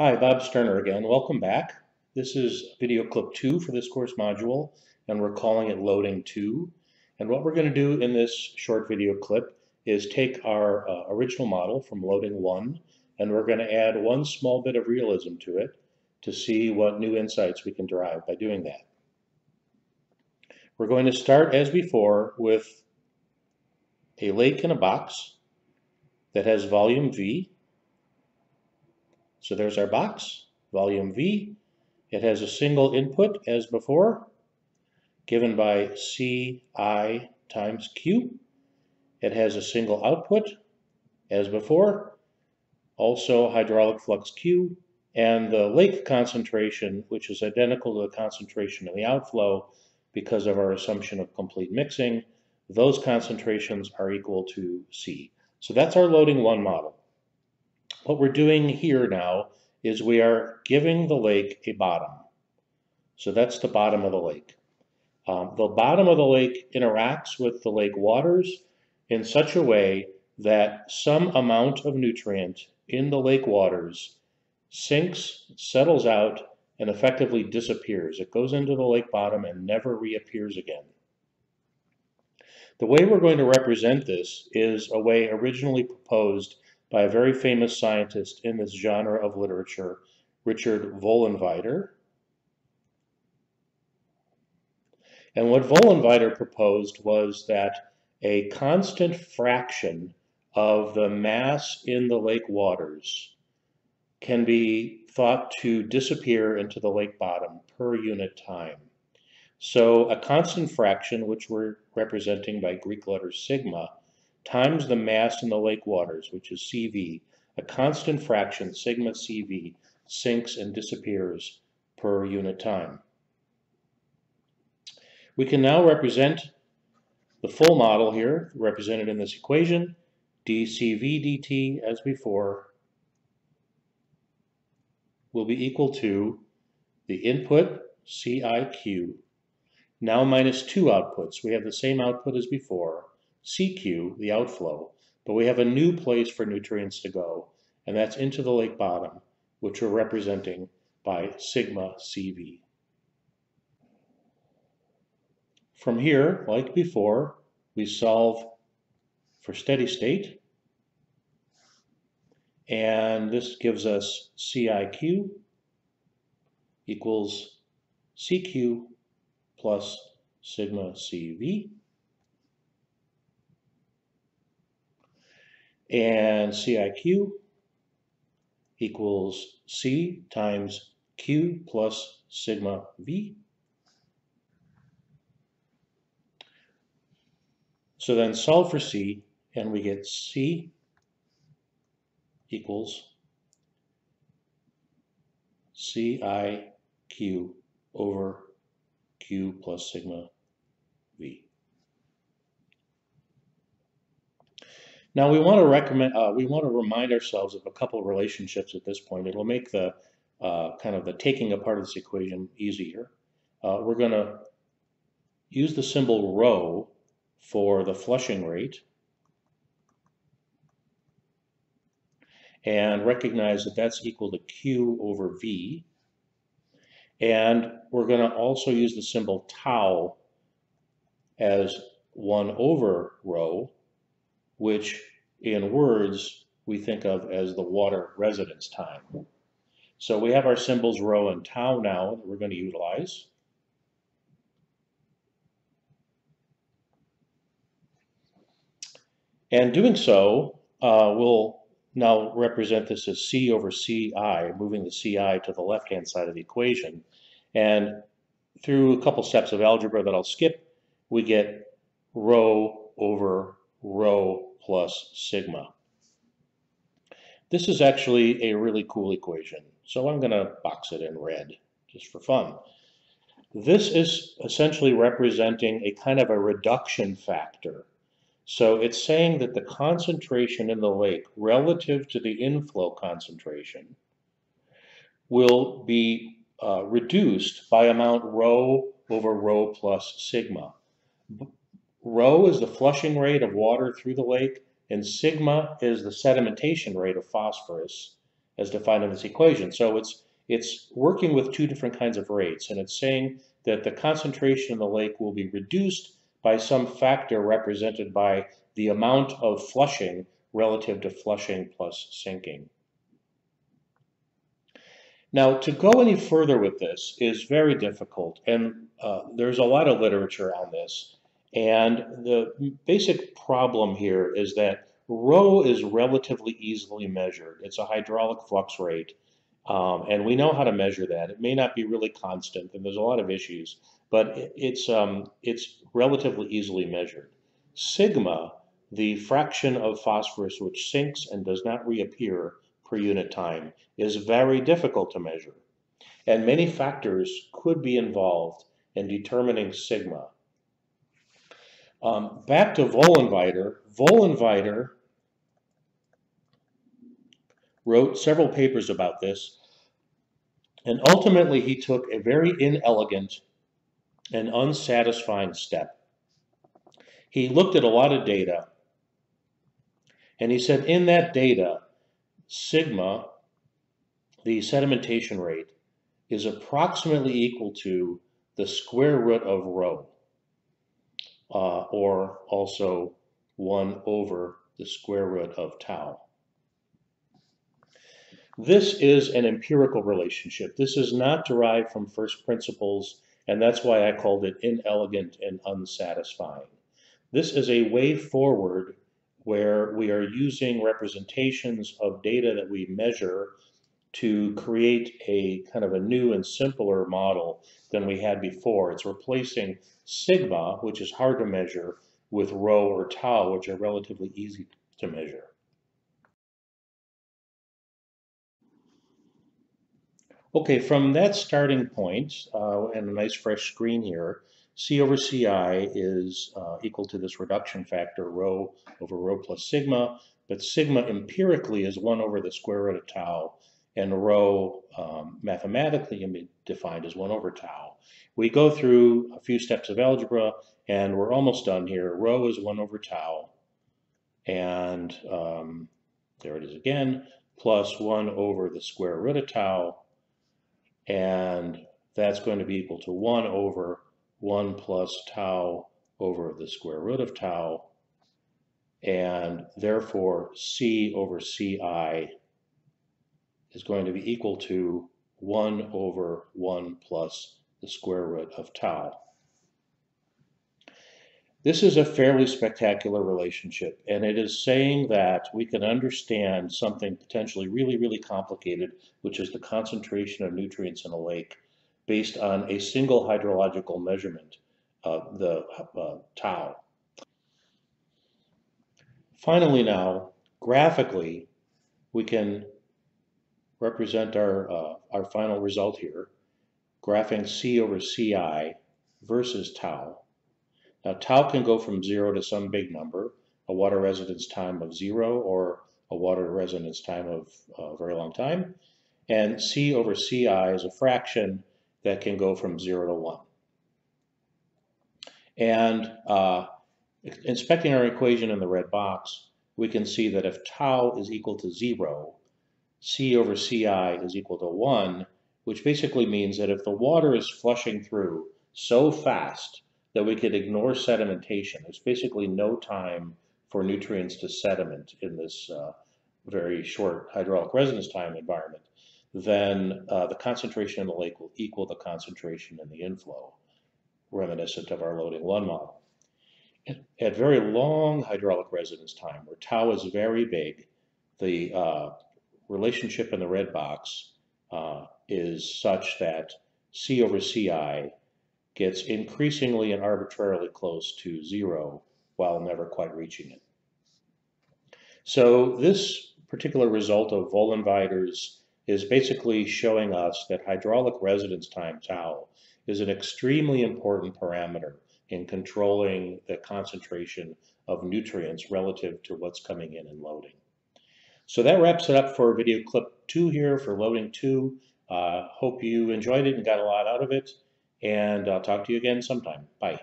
Hi, Bob Sterner again. Welcome back. This is video clip 2 for this course module, and we're calling it Loading 2. And what we're going to do in this short video clip is take our original model from Loading 1, and we're going to add one small bit of realism to it to see what new insights we can derive by doing that. We're going to start, as before, with a lake in a box that has volume V. So there's our box, volume V. It has a single input, as before, given by Ci times Q. It has a single output, as before, also hydraulic flux Q, and the lake concentration, which is identical to the concentration in the outflow because of our assumption of complete mixing. Those concentrations are equal to C. So that's our Loading 1 model. What we're doing here now is we are giving the lake a bottom. So that's the bottom of the lake. The bottom of the lake interacts with the lake waters in such a way that some amount of nutrient in the lake waters sinks, settles out, and effectively disappears. It goes into the lake bottom and never reappears again. The way we're going to represent this is a way originally proposed by a very famous scientist in this genre of literature, Richard Vollenweider. And what Vollenweider proposed was that a constant fraction of the mass in the lake waters can be thought to disappear into the lake bottom per unit time. So a constant fraction, which we're representing by Greek letter sigma, times the mass in the lake waters, which is CV, a constant fraction, sigma CV, sinks and disappears per unit time. We can now represent the full model here, represented in this equation, dCV dt, as before, will be equal to the input, CIQ, now minus two outputs. We have the same output as before, CQ, the outflow, but we have a new place for nutrients to go, and that's into the lake bottom, which we're representing by sigma CV. From here, like before, we solve for steady state, and this gives us CIQ equals CQ plus sigma CV, and CIQ equals C times Q plus sigma V. So then solve for C, and we get C equals CIQ over Q plus sigma V. Now we want to remind ourselves of a couple of relationships at this point. It'll make the kind of the taking apart of this equation easier. We're going to use the symbol rho for the flushing rate, and recognize that that's equal to Q over V. And we're going to also use the symbol tau as 1 over rho, which in words we think of as the water residence time. So we have our symbols rho and tau now that we're going to utilize. And doing so, we'll now represent this as C over Ci, moving the Ci to the left-hand side of the equation. And through a couple steps of algebra that I'll skip, we get rho over rho plus sigma. This is actually a really cool equation, so I'm going to box it in red just for fun. This is essentially representing a kind of a reduction factor. So it's saying that the concentration in the lake relative to the inflow concentration will be reduced by amount rho over rho plus sigma. Rho is the flushing rate of water through the lake, and sigma is the sedimentation rate of phosphorus, as defined in this equation. So it's working with two different kinds of rates, and it's saying that the concentration in the lake will be reduced by some factor represented by the amount of flushing relative to flushing plus sinking. Now, to go any further with this is very difficult, and there's a lot of literature on this. And the basic problem here is that rho is relatively easily measured. It's a hydraulic flux rate, and we know how to measure that. It may not be really constant, and there's a lot of issues, but it's relatively easily measured. Sigma, the fraction of phosphorus which sinks and does not reappear per unit time, is very difficult to measure. And many factors could be involved in determining sigma. Back to Vollenweider. Vollenweider wrote several papers about this, and ultimately he took a very inelegant and unsatisfying step. He looked at a lot of data, and he said in that data, sigma, the sedimentation rate, is approximately equal to the square root of rho, or also 1 over the square root of tau. This is an empirical relationship. This is not derived from first principles, and that's why I called it inelegant and unsatisfying. This is a way forward where we are using representations of data that we measure to create a kind of a new and simpler model than we had before. It's replacing sigma, which is hard to measure, with rho or tau, which are relatively easy to measure. Okay, from that starting point, and a nice fresh screen here, C over Ci is equal to this reduction factor, rho over rho plus sigma, but sigma empirically is 1 over the square root of tau, and rho mathematically can be defined as 1 over tau. We go through a few steps of algebra, and we're almost done here. Rho is 1 over tau, and there it is again, plus 1 over the square root of tau, and that's going to be equal to 1 over 1 plus tau over the square root of tau, and therefore C over Ci is going to be equal to 1 over 1 plus the square root of tau. This is a fairly spectacular relationship, and it is saying that we can understand something potentially really, really complicated, which is the concentration of nutrients in a lake based on a single hydrological measurement of the tau. Finally now, graphically, we can represent our final result here, graphing C over Ci versus tau. Now, tau can go from 0 to some big number, a water residence time of 0 or a water residence time of a very long time. And C over Ci is a fraction that can go from 0 to 1. And inspecting our equation in the red box, we can see that if tau is equal to 0, C over Ci is equal to 1, which basically means that if the water is flushing through so fast that we could ignore sedimentation, there's basically no time for nutrients to sediment in this very short hydraulic residence time environment, then the concentration in the lake will equal the concentration in the inflow, reminiscent of our loading 1 model. At very long hydraulic residence time, where tau is very big, the relationship in the red box is such that C over Ci gets increasingly and arbitrarily close to 0 while never quite reaching it. So this particular result of Vollenweider's is basically showing us that hydraulic residence time, tau, is an extremely important parameter in controlling the concentration of nutrients relative to what's coming in and loading. So that wraps it up for video clip 2 here for loading 2. Hope you enjoyed it and got a lot out of it, and I'll talk to you again sometime. Bye.